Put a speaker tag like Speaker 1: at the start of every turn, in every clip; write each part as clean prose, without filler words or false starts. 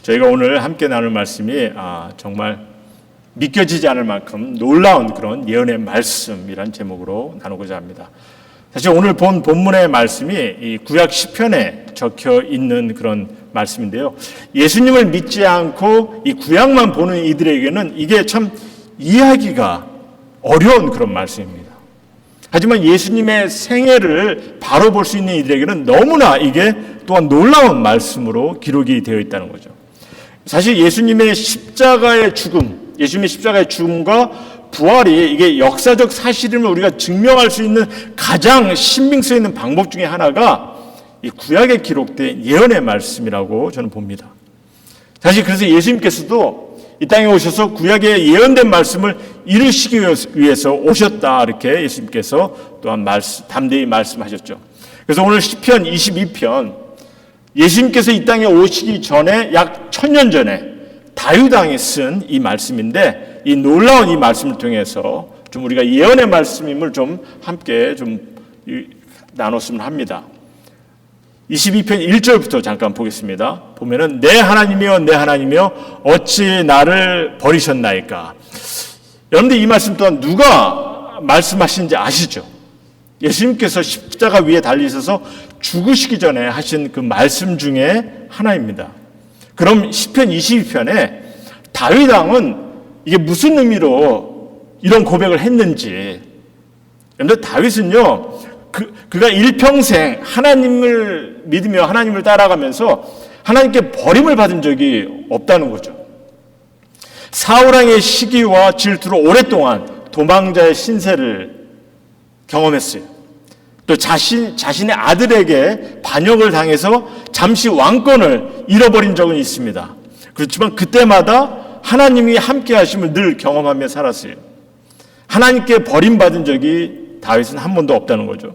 Speaker 1: 저희가 오늘 함께 나눌 말씀이 정말 믿겨지지 않을 만큼 놀라운 그런 예언의 말씀이란 제목으로 나누고자 합니다. 사실 오늘 본 본문의 말씀이 이 구약 시편에 적혀 있는 그런 말씀인데요. 예수님을 믿지 않고 이 구약만 보는 이들에게는 이게 참 이해하기가 어려운 그런 말씀입니다. 하지만 예수님의 생애를 바로 볼 수 있는 이들에게는 너무나 이게 또한 놀라운 말씀으로 기록이 되어 있다는 거죠. 사실 예수님의 십자가의 죽음과 부활이 이게 역사적 사실임을 우리가 증명할 수 있는 가장 신빙성 있는 방법 중에 하나가 이 구약에 기록된 예언의 말씀이라고 저는 봅니다. 사실 그래서 예수님께서도 이 땅에 오셔서 구약에 예언된 말씀을 이루시기 위해서 오셨다, 이렇게 예수님께서 또한 담대히 말씀하셨죠. 그래서 오늘 시편 22편, 예수님께서 이 땅에 오시기 전에 약 1000년 전에 다윗 왕이 쓴 이 말씀인데, 이 놀라운 이 말씀을 통해서 좀 우리가 예언의 말씀임을 좀 함께 좀 나눴으면 합니다. 22편 1절부터 잠깐 보겠습니다. 보면은 내 하나님이여 내 하나님이여 어찌 나를 버리셨나이까. 여러분들 이 말씀 또한 누가 말씀하시는지 아시죠? 예수님께서 십자가 위에 달리셔서 죽으시기 전에 하신 그 말씀 중에 하나입니다. 그럼 시편 22편에 다윗 왕은 이게 무슨 의미로 이런 고백을 했는지. 여러분들 다윗은요, 그가 일평생 하나님을 믿으며 하나님을 따라가면서 하나님께 버림을 받은 적이 없다는 거죠. 사울왕의 시기와 질투로 오랫동안 도망자의 신세를 경험했어요. 또 자신의 아들에게 반역을 당해서 잠시 왕권을 잃어버린 적은 있습니다. 그렇지만 그때마다 하나님이 함께 하심을 늘 경험하며 살았어요. 하나님께 버림받은 적이 다윗은 한 번도 없다는 거죠.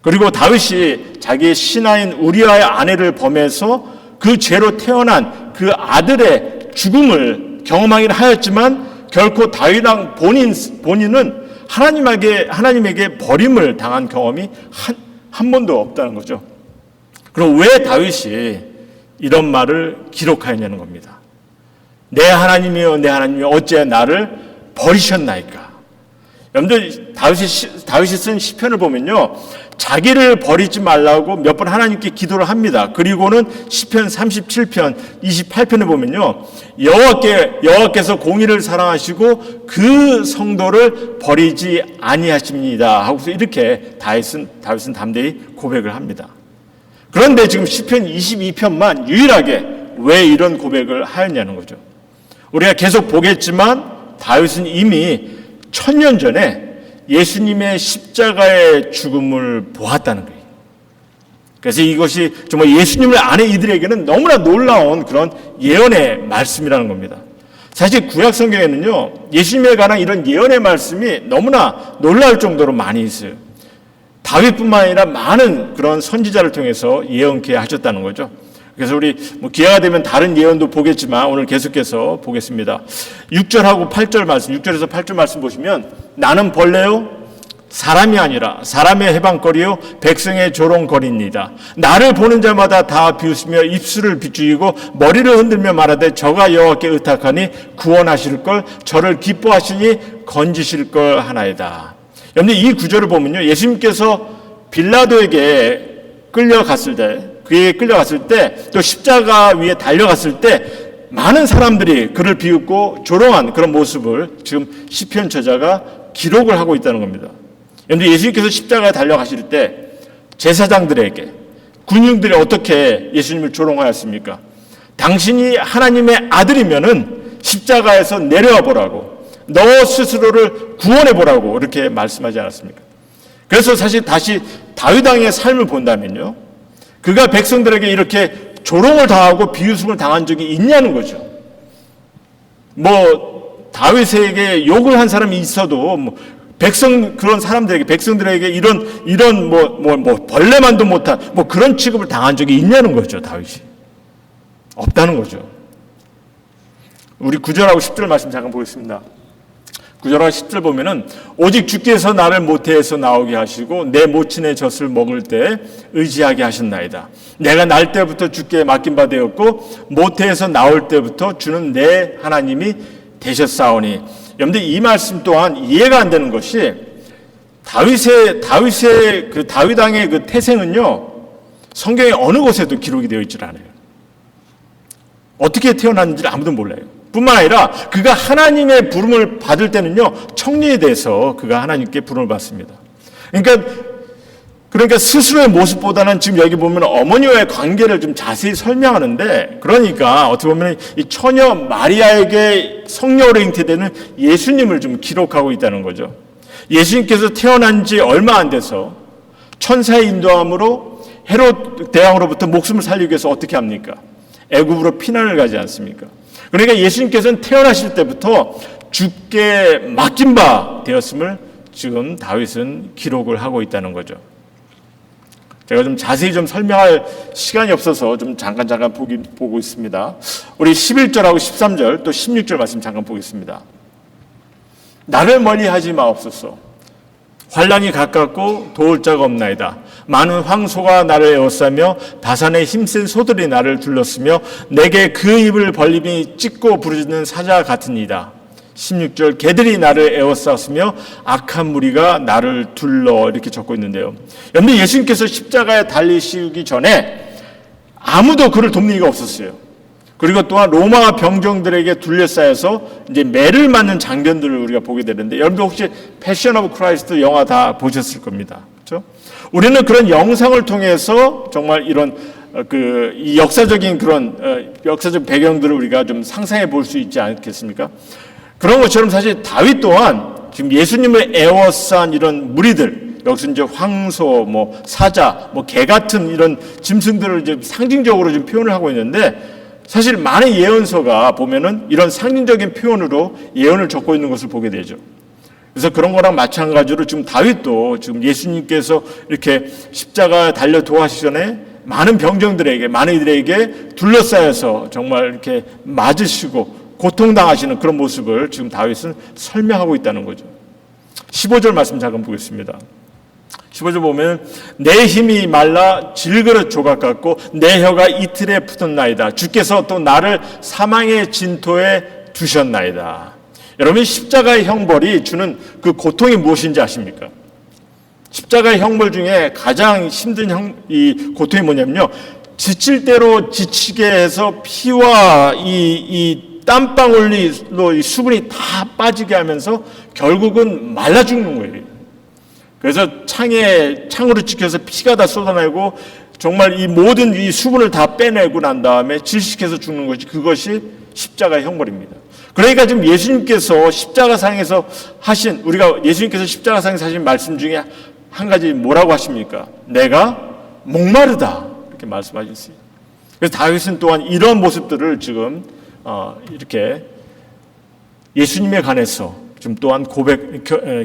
Speaker 1: 그리고 다윗이 자기의 신하인 우리아의 아내를 범해서 그 죄로 태어난 그 아들의 죽음을 경험하긴 하였지만 결코 다윗 왕 본인은 하나님에게 버림을 당한 경험이 한 번도 없다는 거죠. 그럼 왜 다윗이 이런 말을 기록하였냐는 겁니다. 내 하나님이여 내 하나님이여 어찌 나를 버리셨나이까. 여러분들 다윗이 쓴 시편을 보면요, 자기를 버리지 말라고 몇 번 하나님께 기도를 합니다. 그리고는 시편 37편 28편에 보면요, 여호와께서 공의를 사랑하시고 그 성도를 버리지 아니하십니다 하고서 이렇게 다윗은 담대히 고백을 합니다. 그런데 지금 시편 22편만 유일하게 왜 이런 고백을 하였냐는 거죠. 우리가 계속 보겠지만 다윗은 이미 1000년 전에 예수님의 십자가의 죽음을 보았다는 거예요. 그래서 이것이 정말 예수님을 아는 이들에게는 너무나 놀라운 그런 예언의 말씀이라는 겁니다. 사실 구약 성경에는요, 예수님에 관한 이런 예언의 말씀이 너무나 놀라울 정도로 많이 있어요. 다윗뿐만 아니라 많은 그런 선지자를 통해서 예언케 하셨다는 거죠. 그래서 우리 기회가 되면 다른 예언도 보겠지만 오늘 계속해서 보겠습니다. 6절하고 8절 말씀, 6절에서 8절 말씀 보시면 나는 벌레요 사람이 아니라 사람의 해방거리요 백성의 조롱거리입니다. 나를 보는 자마다 다 비웃으며 입술을 비추이고 머리를 흔들며 말하되 저가 여호와께 의탁하니 구원하실 걸 저를 기뻐하시니 건지실 걸 하나이다. 여러분 이 구절을 보면요, 예수님께서 빌라도에게 끌려갔을 때 또 십자가 위에 달려갔을 때 많은 사람들이 그를 비웃고 조롱한 그런 모습을 지금 시편 저자가 기록을 하고 있다는 겁니다. 그런데 예수님께서 십자가에 달려가실 때 제사장들에게 군중들이 어떻게 예수님을 조롱하였습니까? 당신이 하나님의 아들이면은 십자가에서 내려와 보라고, 너 스스로를 구원해 보라고 이렇게 말씀하지 않았습니까? 그래서 사실 다시 다윗 왕의 삶을 본다면요, 그가 백성들에게 이렇게 조롱을 당하고 비웃음을 당한 적이 있냐는 거죠. 다윗에게 욕을 한 사람이 있어도 백성들에게 이런 벌레만도 못한 그런 취급을 당한 적이 있냐는 거죠. 다윗이 없다는 거죠. 우리 9절하고 10절 말씀 잠깐 보겠습니다. 9절과 10절 보면은 오직 주께서 나를 모태에서 나오게 하시고 내 모친의 젖을 먹을 때 의지하게 하셨나이다. 내가 날 때부터 주께 맡긴 바 되었고 모태에서 나올 때부터 주는 내 하나님이 되셨사오니. 여러분들 이 말씀 또한 이해가 안 되는 것이 다윗의 그 다윗 왕의 그 태생은요 성경의 어느 곳에도 기록이 되어 있질 않아요. 어떻게 태어났는지를 아무도 몰라요. 뿐만 아니라 그가 하나님의 부름을 받을 때는요 청년이 돼서 그가 하나님께 부름을 받습니다. 그러니까 스스로의 모습보다는 지금 여기 보면 어머니와의 관계를 좀 자세히 설명하는데, 그러니까 어떻게 보면 이 처녀 마리아에게 성령으로 잉태되는 예수님을 좀 기록하고 있다는 거죠. 예수님께서 태어난 지 얼마 안 돼서 천사의 인도함으로 헤롯 대왕으로부터 목숨을 살리기 위해서 어떻게 합니까? 애굽으로 피난을 가지 않습니까? 그러니까 예수님께서는 태어나실 때부터 주께 맡긴 바 되었음을 지금 다윗은 기록을 하고 있다는 거죠. 제가 좀 자세히 좀 설명할 시간이 없어서 좀 잠깐 보고 있습니다. 우리 11절하고 13절 또 16절 말씀 잠깐 보겠습니다. 나를 멀리하지 마옵소서. 환난이 가깝고 도울 자가 없나이다. 많은 황소가 나를 에워싸며 다산의 힘센 소들이 나를 둘렀으며 내게 그 입을 벌림이 찢고 부르짖는 사자 같으니이다. 16절 개들이 나를 에워쌌으며 악한 무리가 나를 둘러, 이렇게 적고 있는데요. 여러분, 예수님께서 십자가에 달리시기 전에 아무도 그를 돕는 이가 없었어요. 그리고 또한 로마 병정들에게 둘러싸여서 이제 매를 맞는 장면들을 우리가 보게 되는데, 여러분들 혹시 패션 오브 크라이스트 영화 다 보셨을 겁니다. 그렇죠? 우리는 그런 영상을 통해서 정말 이런 이 역사적인 그런 역사적 배경들을 우리가 좀 상상해 볼 수 있지 않겠습니까? 그런 것처럼 사실 다윗 또한 지금 예수님을 에워싼 이런 무리들, 여기서 이제 황소, 사자, 개 같은 이런 짐승들을 이제 상징적으로 좀 표현을 하고 있는데, 사실 많은 예언서가 보면은 이런 상징적인 표현으로 예언을 적고 있는 것을 보게 되죠. 그래서 그런 거랑 마찬가지로 지금 다윗도 지금 예수님께서 이렇게 십자가 달려 도하시기 전에 많은 병정들에게, 많은 이들에게 둘러싸여서 정말 이렇게 맞으시고 고통당하시는 그런 모습을 지금 다윗은 설명하고 있다는 거죠. 15절 말씀 잠깐 보겠습니다. 15절 보면 내 힘이 말라 질그릇 조각 같고 내 혀가 이틀에 푸든나이다. 주께서 또 나를 사망의 진토에 두셨나이다. 여러분, 십자가의 형벌이 주는 그 고통이 무엇인지 아십니까? 십자가의 형벌 중에 가장 힘든 이 고통이 뭐냐면요, 지칠 대로 지치게 해서 피와 이 땀방울로 이 수분이 다 빠지게 하면서 결국은 말라 죽는 거예요. 그래서 창으로 찍혀서 피가 다 쏟아내고 정말 이 모든 이 수분을 다 빼내고 난 다음에 질식해서 죽는 것이, 그것이 십자가의 형벌입니다. 그러니까 지금 예수님께서 십자가상에서 하신, 우리가 예수님께서 십자가상에서 하신 말씀 중에 한 가지 뭐라고 하십니까? 내가 목마르다, 이렇게 말씀하셨어요. 그래서 다윗은 또한 이런 모습들을 지금 이렇게 예수님에 관해서 좀 또한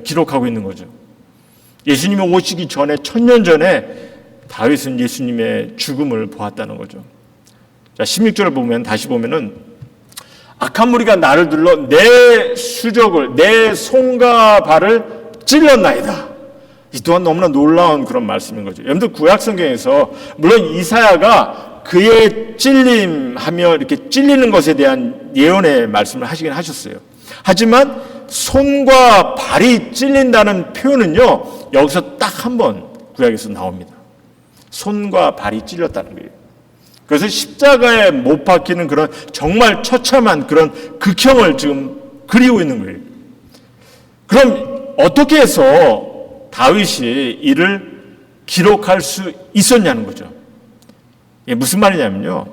Speaker 1: 기록하고 있는 거죠. 예수님이 오시기 전에 1000년 전에 다윗은 예수님의 죽음을 보았다는 거죠. 자, 16절을 보면, 다시 보면은 악한 무리가 나를 둘러 내 수족을, 내 손과 발을 찔렀나이다. 이 또한 너무나 놀라운 그런 말씀인 거죠. 여러분들 구약 성경에서 물론 이사야가 그의 찔림하며 이렇게 찔리는 것에 대한 예언의 말씀을 하시긴 하셨어요. 하지만 손과 발이 찔린다는 표현은요, 여기서 딱 한 번 구약에서 나옵니다. 손과 발이 찔렸다는 거예요. 그래서 십자가에 못 박히는 그런 정말 처참한 그런 극형을 지금 그리고 있는 거예요. 그럼 어떻게 해서 다윗이 이를 기록할 수 있었냐는 거죠. 이게 무슨 말이냐면요,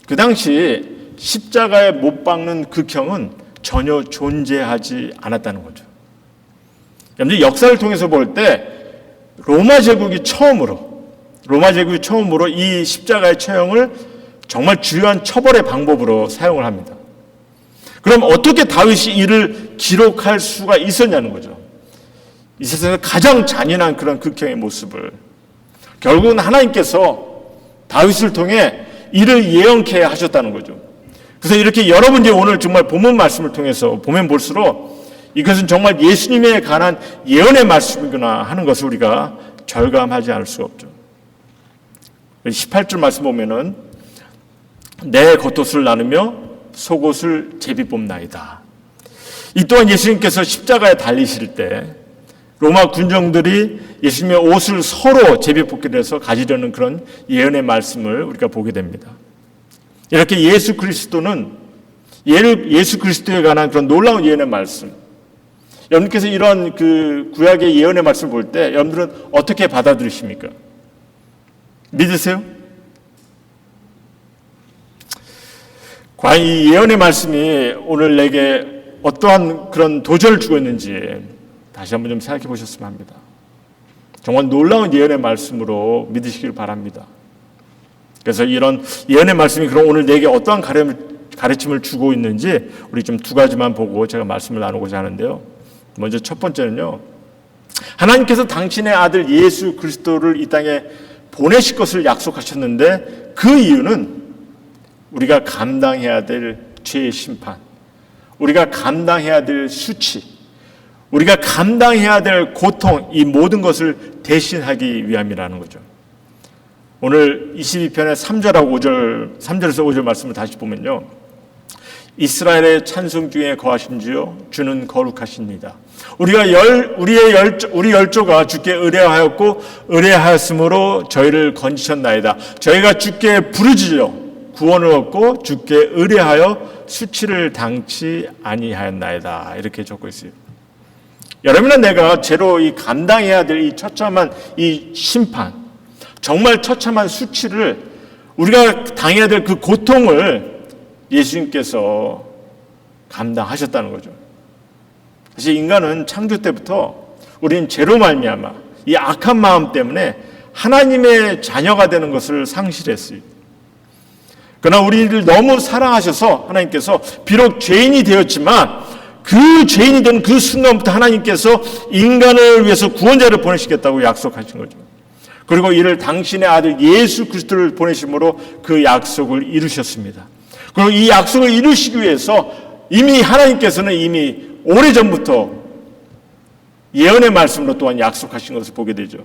Speaker 1: 그 당시 십자가에 못 박는 극형은 전혀 존재하지 않았다는 거죠. 여러분, 역사를 통해서 볼 때 로마 제국이 처음으로 이 십자가의 처형을 정말 주요한 처벌의 방법으로 사용을 합니다. 그럼 어떻게 다윗이 이를 기록할 수가 있었냐는 거죠. 이 세상에서 가장 잔인한 그런 극형의 모습을 결국은 하나님께서 다윗을 통해 이를 예언케 하셨다는 거죠. 그래서 이렇게 여러분, 이제 오늘 정말 본문 말씀을 통해서 보면 볼수록 이것은 정말 예수님에 관한 예언의 말씀이구나 하는 것을 우리가 절감하지 않을 수가 없죠. 18절 말씀 보면은 내 겉옷을 나누며 속옷을 제비 뽑나이다. 이 또한 예수님께서 십자가에 달리실 때 로마 군정들이 예수님의 옷을 서로 제비 뽑기를 해서 가지려는 그런 예언의 말씀을 우리가 보게 됩니다. 이렇게 예수 그리스도에 관한 그런 놀라운 예언의 말씀, 여러분께서 이런 그 구약의 예언의 말씀을 볼 때 여러분들은 어떻게 받아들이십니까? 믿으세요? 과연 이 예언의 말씀이 오늘 내게 어떠한 그런 도전을 주고 있는지 다시 한번 좀 생각해 보셨으면 합니다. 정말 놀라운 예언의 말씀으로 믿으시길 바랍니다. 그래서 이런 예언의 말씀이 그럼 오늘 내게 어떠한 가르침을 주고 있는지 우리 좀 두 가지만 보고 제가 말씀을 나누고자 하는데요. 먼저 첫 번째는요, 하나님께서 당신의 아들 예수 그리스도를 이 땅에 보내실 것을 약속하셨는데 그 이유는 우리가 감당해야 될 죄의 심판, 우리가 감당해야 될 수치, 우리가 감당해야 될 고통, 이 모든 것을 대신하기 위함이라는 거죠. 오늘 22편의 3절에서 5절 말씀을 다시 보면요, 이스라엘의 찬송 중에 거하신지요 주는 거룩하십니다. 우리 열조가 주께 의뢰하였고 의뢰하였으므로 저희를 건지셨나이다. 저희가 주께 부르짖어 구원을 얻고 주께 의뢰하여 수치를 당치 아니하였나이다. 이렇게 적고 있어요. 여러분은 내가 죄로 이 감당해야 될 이 처참한 이 심판, 정말 처참한 수치를 우리가 당해야 될 그 고통을 예수님께서 감당하셨다는 거죠. 사실 인간은 창조 때부터 우리는 죄로 말미암아 이 악한 마음 때문에 하나님의 자녀가 되는 것을 상실했어요. 그러나 우리를 너무 사랑하셔서 하나님께서 비록 죄인이 되었지만 그 죄인이 된 그 순간부터 하나님께서 인간을 위해서 구원자를 보내시겠다고 약속하신 거죠. 그리고 이를 당신의 아들 예수 그리스도를 보내심으로 그 약속을 이루셨습니다. 그리고 이 약속을 이루시기 위해서 이미 하나님께서는 이미 오래전부터 예언의 말씀으로 또한 약속하신 것을 보게 되죠.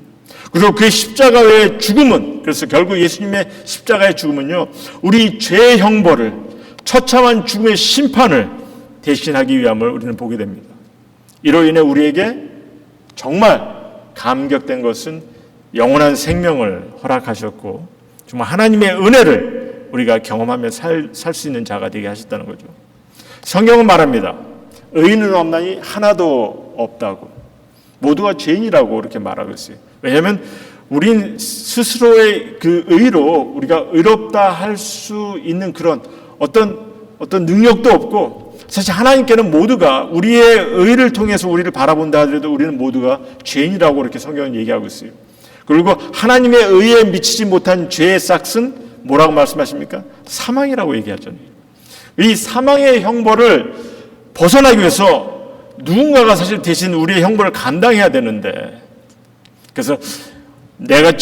Speaker 1: 그리고 그 십자가의 죽음은, 그래서 결국 예수님의 십자가의 죽음은요, 우리 죄의 형벌을, 처참한 죽음의 심판을 대신하기 위함을 우리는 보게 됩니다. 이로 인해 우리에게 정말 감격된 것은 영원한 생명을 허락하셨고 정말 하나님의 은혜를 우리가 경험하며 살 수 있는 자가 되게 하셨다는 거죠. 성경은 말합니다. 의인은 없나니 하나도 없다고. 모두가 죄인이라고 이렇게 말하고 있어요. 왜냐하면 우린 스스로의 그 의로 우리가 의롭다 할 수 있는 그런 어떤 능력도 없고, 사실 하나님께는 모두가 우리의 의를 통해서 우리를 바라본다 하더라도 우리는 모두가 죄인이라고 이렇게 성경은 얘기하고 있어요. 그리고 하나님의 의에 미치지 못한 죄의 싹은 뭐라고 말씀하십니까? 사망이라고 얘기하잖아요. 이 사망의 형벌을 벗어나기 위해서 누군가가 사실 대신 우리의 형벌을 감당해야 되는데, 그래서 내가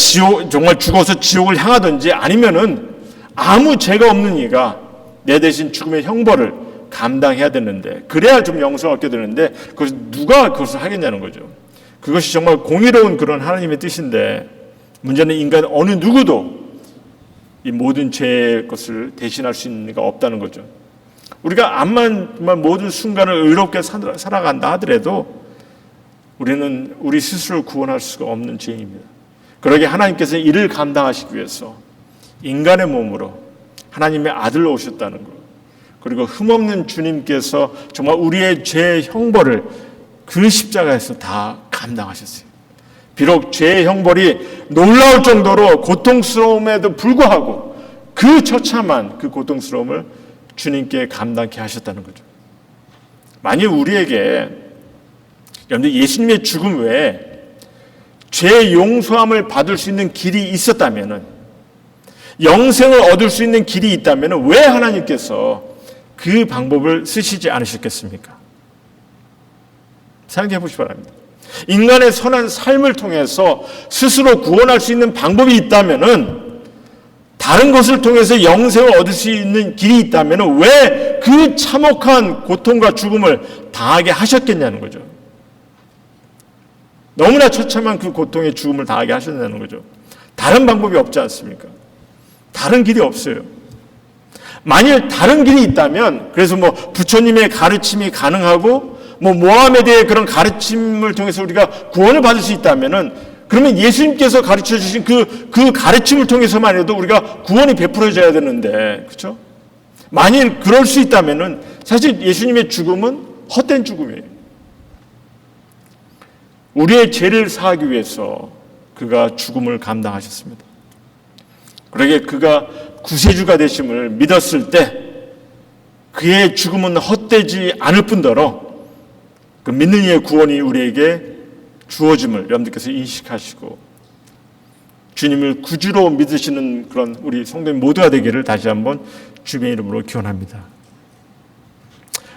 Speaker 1: 정말 죽어서 지옥을 향하든지 아니면은 아무 죄가 없는 이가 내 대신 죽음의 형벌을 감당해야 되는데, 그래야 좀 영생을 얻게 되는데 그것을 누가 그것을 하겠냐는 거죠. 그것이 정말 공의로운 그런 하나님의 뜻인데, 문제는 인간 어느 누구도 이 모든 죄의 것을 대신할 수 있는 이가 없다는 거죠. 우리가 암만 정말 모든 순간을 의롭게 살아간다 하더라도 우리는 우리 스스로를 구원할 수가 없는 죄인입니다. 그러게 하나님께서 이를 감당하시기 위해서 인간의 몸으로 하나님의 아들로 오셨다는 것, 그리고 흠없는 주님께서 정말 우리의 죄의 형벌을 그 십자가에서 다 감당하셨어요. 비록 죄의 형벌이 놀라울 정도로 고통스러움에도 불구하고 그 처참한 그 고통스러움을 주님께 감당케 하셨다는 거죠. 만약 우리에게 여러분들 예수님의 죽음 외에 죄의 용서함을 받을 수 있는 길이 있었다면, 영생을 얻을 수 있는 길이 있다면 왜 하나님께서 그 방법을 쓰시지 않으셨겠습니까? 생각해 보시기 바랍니다. 인간의 선한 삶을 통해서 스스로 구원할 수 있는 방법이 있다면은 다른 것을 통해서 영생을 얻을 수 있는 길이 있다면 왜 그 참혹한 고통과 죽음을 당하게 하셨겠냐는 거죠. 너무나 처참한 그 고통의 죽음을 당하게 하셨다는 거죠. 다른 방법이 없지 않습니까? 다른 길이 없어요. 만일 다른 길이 있다면, 그래서 부처님의 가르침이 가능하고 모하메드의 그런 가르침을 통해서 우리가 구원을 받을 수 있다면은, 그러면 예수님께서 가르쳐 주신 그 가르침을 통해서만 해도 우리가 구원이 베풀어져야 되는데, 그렇죠? 만일 그럴 수 있다면은 사실 예수님의 죽음은 헛된 죽음이에요. 우리의 죄를 사하기 위해서 그가 죽음을 감당하셨습니다. 그러게 그가 구세주가 되심을 믿었을 때 그의 죽음은 헛되지 않을 뿐더러 그 믿는 이의 구원이 우리에게 주어짐을 여러분들께서 인식하시고 주님을 구주로 믿으시는 그런 우리 성도님 모두가 되기를 다시 한번 주님의 이름으로 기원합니다.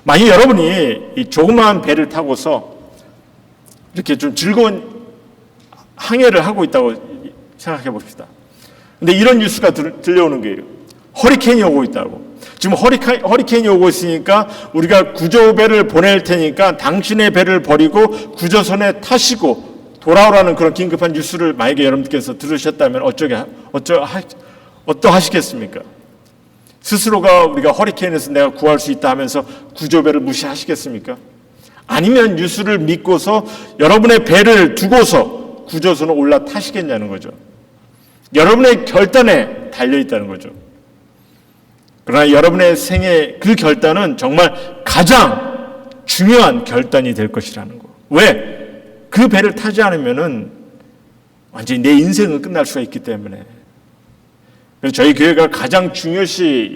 Speaker 1: 만약 여러분이 이 조그마한 배를 타고서 이렇게 좀 즐거운 항해를 하고 있다고 생각해 봅시다. 근데 이런 뉴스가 들려오는 거예요. 허리케인이 오고 있다고. 지금 허리케인이 오고 있으니까 우리가 구조배를 보낼 테니까 당신의 배를 버리고 구조선에 타시고 돌아오라는 그런 긴급한 뉴스를 만약에 여러분께서 들으셨다면 어떠하시겠습니까? 스스로가 우리가 허리케인에서 내가 구할 수 있다 하면서 구조배를 무시하시겠습니까? 아니면 뉴스를 믿고서 여러분의 배를 두고서 구조선에 올라타시겠냐는 거죠. 여러분의 결단에 달려있다는 거죠. 그러나 여러분의 생애 그 결단은 정말 가장 중요한 결단이 될 것이라는 거. 왜? 그 배를 타지 않으면은 완전히 내 인생은 끝날 수가 있기 때문에. 그래서 저희 교회가 가장 중요시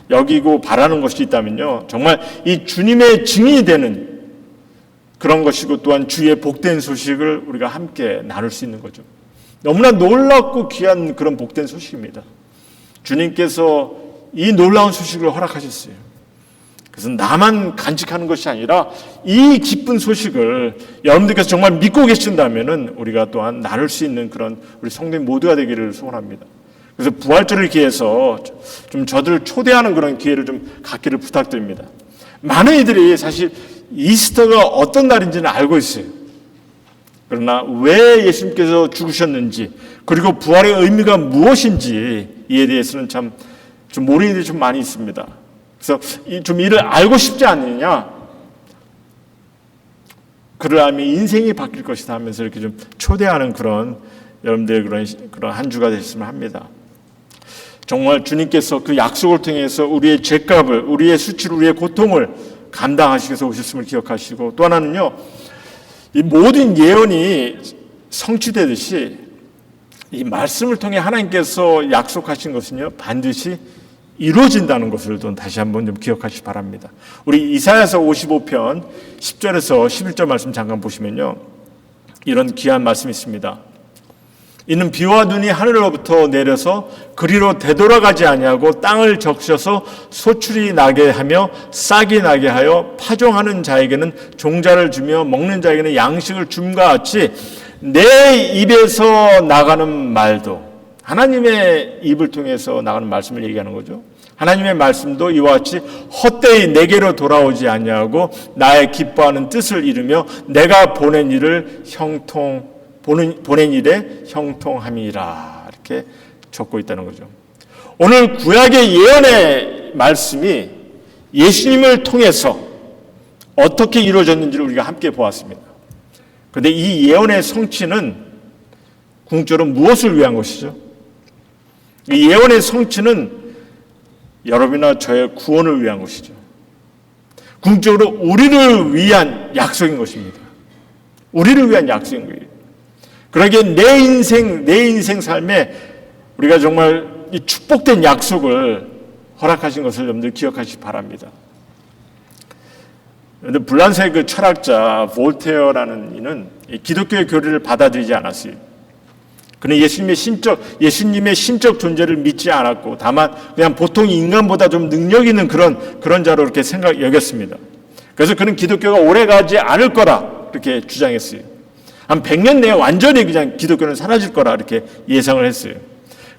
Speaker 1: 여기고 바라는 것이 있다면요. 정말 이 주님의 증인이 되는 그런 것이고 또한 주의 복된 소식을 우리가 함께 나눌 수 있는 거죠. 너무나 놀랍고 귀한 그런 복된 소식입니다. 주님께서 이 놀라운 소식을 허락하셨어요. 그래서 나만 간직하는 것이 아니라 이 기쁜 소식을 여러분들께서 정말 믿고 계신다면은 우리가 또한 나눌 수 있는 그런 우리 성도님 모두가 되기를 소원합니다. 그래서 부활절을 기해서 좀 저들을 초대하는 그런 기회를 좀 갖기를 부탁드립니다. 많은 이들이 사실 이스터가 어떤 날인지는 알고 있어요. 그러나 왜 예수님께서 죽으셨는지 그리고 부활의 의미가 무엇인지 이에 대해서는 좀 모르는 이들이 좀 많이 있습니다. 그래서 좀 이를 알고 싶지 않느냐? 그러하면 인생이 바뀔 것이다 하면서 이렇게 좀 초대하는 그런 여러분들의 그런 한 주가 됐으면 합니다. 정말 주님께서 그 약속을 통해서 우리의 죄값을, 우리의 수치를, 우리의 고통을 감당하시기 위해서 오셨음을 기억하시고 또 하나는요. 이 모든 예언이 성취되듯이 이 말씀을 통해 하나님께서 약속하신 것은요. 반드시 이루어진다는 것을 다시 한번 좀 기억하시기 바랍니다. 우리 이사야서 55편 10절에서 11절 말씀 잠깐 보시면요. 이런 귀한 말씀이 있습니다. 이는 비와 눈이 하늘로부터 내려서 그리로 되돌아가지 아니하고 땅을 적셔서 소출이 나게 하며 싹이 나게 하여 파종하는 자에게는 종자를 주며 먹는 자에게는 양식을 줌과 같이 내 입에서 나가는 말도 하나님의 입을 통해서 나가는 말씀을 얘기하는 거죠. 하나님의 말씀도 이와 같이 헛되이 내게로 돌아오지 아니하고 나의 기뻐하는 뜻을 이루며 내가 보낸 일에 형통함이라 이렇게 적고 있다는 거죠. 오늘 구약의 예언의 말씀이 예수님을 통해서 어떻게 이루어졌는지를 우리가 함께 보았습니다. 그런데 이 예언의 성취는 궁극적으로 무엇을 위한 것이죠? 이 예언의 성취는 여러분이나 저의 구원을 위한 것이죠. 궁극적으로 우리를 위한 약속인 것입니다. 우리를 위한 약속인 거예요. 그러기에 내 인생 삶에 우리가 정말 이 축복된 약속을 허락하신 것을 여러분들 기억하시기 바랍니다. 그런데 불란서의 그 철학자 볼테어라는 이는 기독교의 교리를 받아들이지 않았어요. 그는 예수님의 신적 존재를 믿지 않았고 다만 그냥 보통 인간보다 좀 능력 있는 그런 자로 이렇게 여겼습니다. 그래서 그는 기독교가 오래가지 않을 거라 이렇게 주장했어요. 한 100년 내에 완전히 그냥 기독교는 사라질 거라 이렇게 예상을 했어요.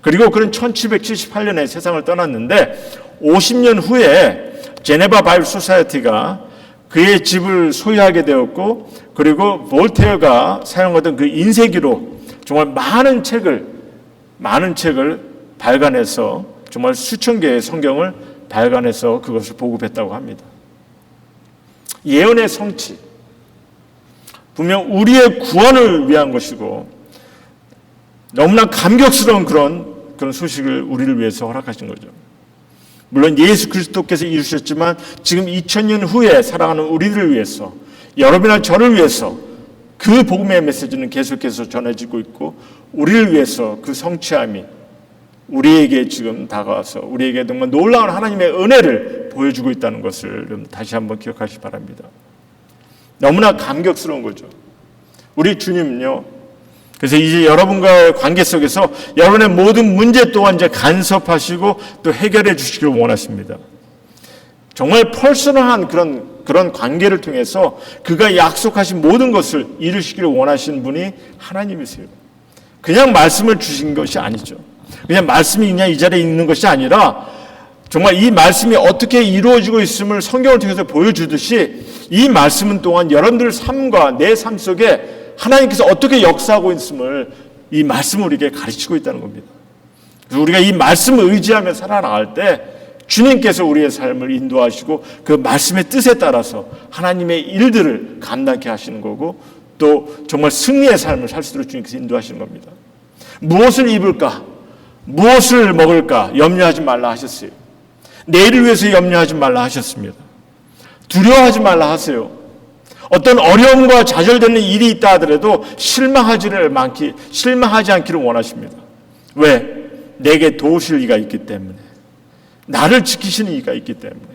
Speaker 1: 그리고 그는 1778년에 세상을 떠났는데 50년 후에 제네바 바이블 소사이어티가 그의 집을 소유하게 되었고, 그리고 볼테어가 사용하던 그 인쇄기로 정말 많은 책을 발간해서 정말 수천 개의 성경을 발간해서 그것을 보급했다고 합니다. 예언의 성취, 분명 우리의 구원을 위한 것이고 너무나 감격스러운 그런 소식을 우리를 위해서 허락하신 거죠. 물론 예수 그리스도께서 이루셨지만 지금 2000년 후에 살아가는 우리들을 위해서, 여러분이나 저를 위해서 그 복음의 메시지는 계속해서 전해지고 있고, 우리를 위해서 그 성취함이 우리에게 지금 다가와서 우리에게 정말 놀라운 하나님의 은혜를 보여주고 있다는 것을 좀 다시 한번 기억하시기 바랍니다. 너무나 감격스러운 거죠. 우리 주님은요, 그래서 이제 여러분과의 관계 속에서 여러분의 모든 문제 또한 이제 간섭하시고 또 해결해 주시기를 원하십니다. 정말 퍼스널한 그런 관계를 통해서 그가 약속하신 모든 것을 이루시기를 원하시는 분이 하나님이세요. 그냥 말씀을 주신 것이 아니죠. 그냥 말씀이 그냥 이 자리에 있는 것이 아니라 정말 이 말씀이 어떻게 이루어지고 있음을 성경을 통해서 보여주듯이 이 말씀은 또한 여러분들 삶과 내 삶 속에 하나님께서 어떻게 역사하고 있음을 이 말씀을 우리에게 가르치고 있다는 겁니다. 그래서 우리가 이 말씀을 의지하며 살아나갈 때 주님께서 우리의 삶을 인도하시고 그 말씀의 뜻에 따라서 하나님의 일들을 감당케 하시는 거고, 또 정말 승리의 삶을 살 수 있도록 주님께서 인도하시는 겁니다. 무엇을 입을까? 무엇을 먹을까? 염려하지 말라 하셨어요. 내일을 위해서 염려하지 말라 하셨습니다. 두려워하지 말라 하세요. 어떤 어려움과 좌절되는 일이 있다 하더라도 실망하지 않기를 원하십니다. 왜? 내게 도우실 이가 있기 때문에, 나를 지키시는 이가 있기 때문에,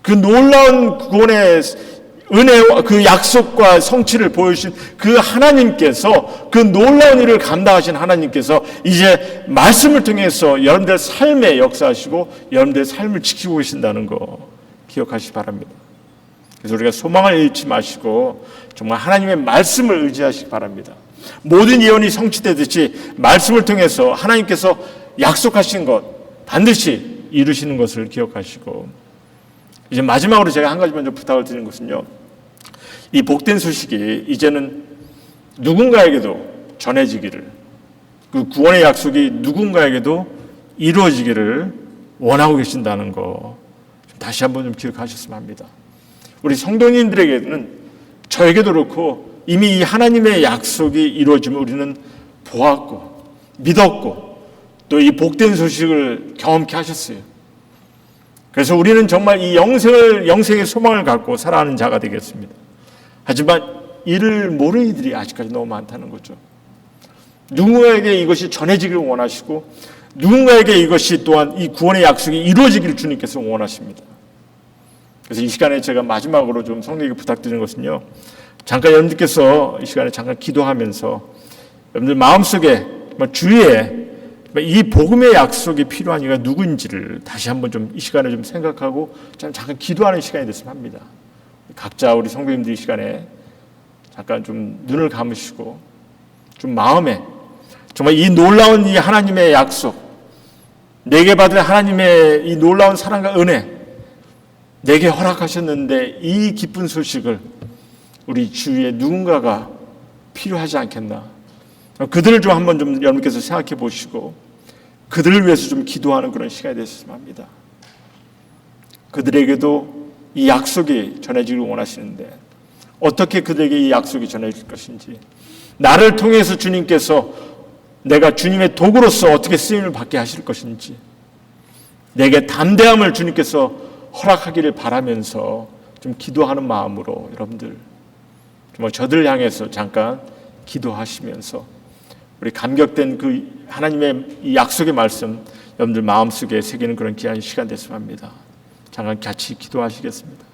Speaker 1: 그 놀라운 구원의 은혜와 그 약속과 성취를 보여주신 그 하나님께서, 그 놀라운 일을 감당하신 하나님께서 이제 말씀을 통해서 여러분들의 삶에 역사하시고 여러분들의 삶을 지키고 계신다는 거 기억하시기 바랍니다. 그래서 우리가 소망을 잃지 마시고 정말 하나님의 말씀을 의지하시기 바랍니다. 모든 예언이 성취되듯이 말씀을 통해서 하나님께서 약속하신 것 반드시 이루시는 것을 기억하시고, 이제 마지막으로 제가 한 가지 먼저 부탁을 드리는 것은요, 이 복된 소식이 이제는 누군가에게도 전해지기를, 그 구원의 약속이 누군가에게도 이루어지기를 원하고 계신다는 거 다시 한번 좀 기억하셨으면 합니다. 우리 성도님들에게는, 저에게도 그렇고, 이미 이 하나님의 약속이 이루어지면 우리는 보았고 믿었고 또 이 복된 소식을 경험케 하셨어요. 그래서 우리는 정말 이 영생의 소망을 갖고 살아가는 자가 되겠습니다. 하지만 이를 모르는 이들이 아직까지 너무 많다는 거죠. 누군가에게 이것이 전해지기를 원하시고 누군가에게 이것이 또한 이 구원의 약속이 이루어지기를 주님께서 원하십니다. 그래서 이 시간에 제가 마지막으로 좀 성도에게 부탁드리는 것은요, 잠깐 여러분들께서 이 시간에 잠깐 기도하면서 여러분들 마음속에 주위에 이 복음의 약속이 필요한 이가 누구인지를 다시 한번 좀 이 시간에 좀 생각하고 잠깐 기도하는 시간이 됐으면 합니다. 각자 우리 성도님들 이 시간에 잠깐 좀 눈을 감으시고 좀 마음에 정말 이 놀라운 이 하나님의 약속, 내게 받을 하나님의 이 놀라운 사랑과 은혜, 내게 허락하셨는데 이 기쁜 소식을 우리 주위에 누군가가 필요하지 않겠나. 그들을 좀 한번 좀 여러분께서 생각해 보시고 그들을 위해서 좀 기도하는 그런 시간이 됐으면 합니다. 그들에게도 이 약속이 전해지기를 원하시는데 어떻게 그들에게 이 약속이 전해질 것인지, 나를 통해서 주님께서 내가 주님의 도구로서 어떻게 쓰임을 받게 하실 것인지, 내게 담대함을 주님께서 허락하기를 바라면서 좀 기도하는 마음으로 여러분들 정말 저들을 향해서 잠깐 기도하시면서 우리 감격된 그 하나님의 이 약속의 말씀 여러분들 마음속에 새기는 그런 귀한 시간 됐으면 합니다. 잠깐 같이 기도하시겠습니다.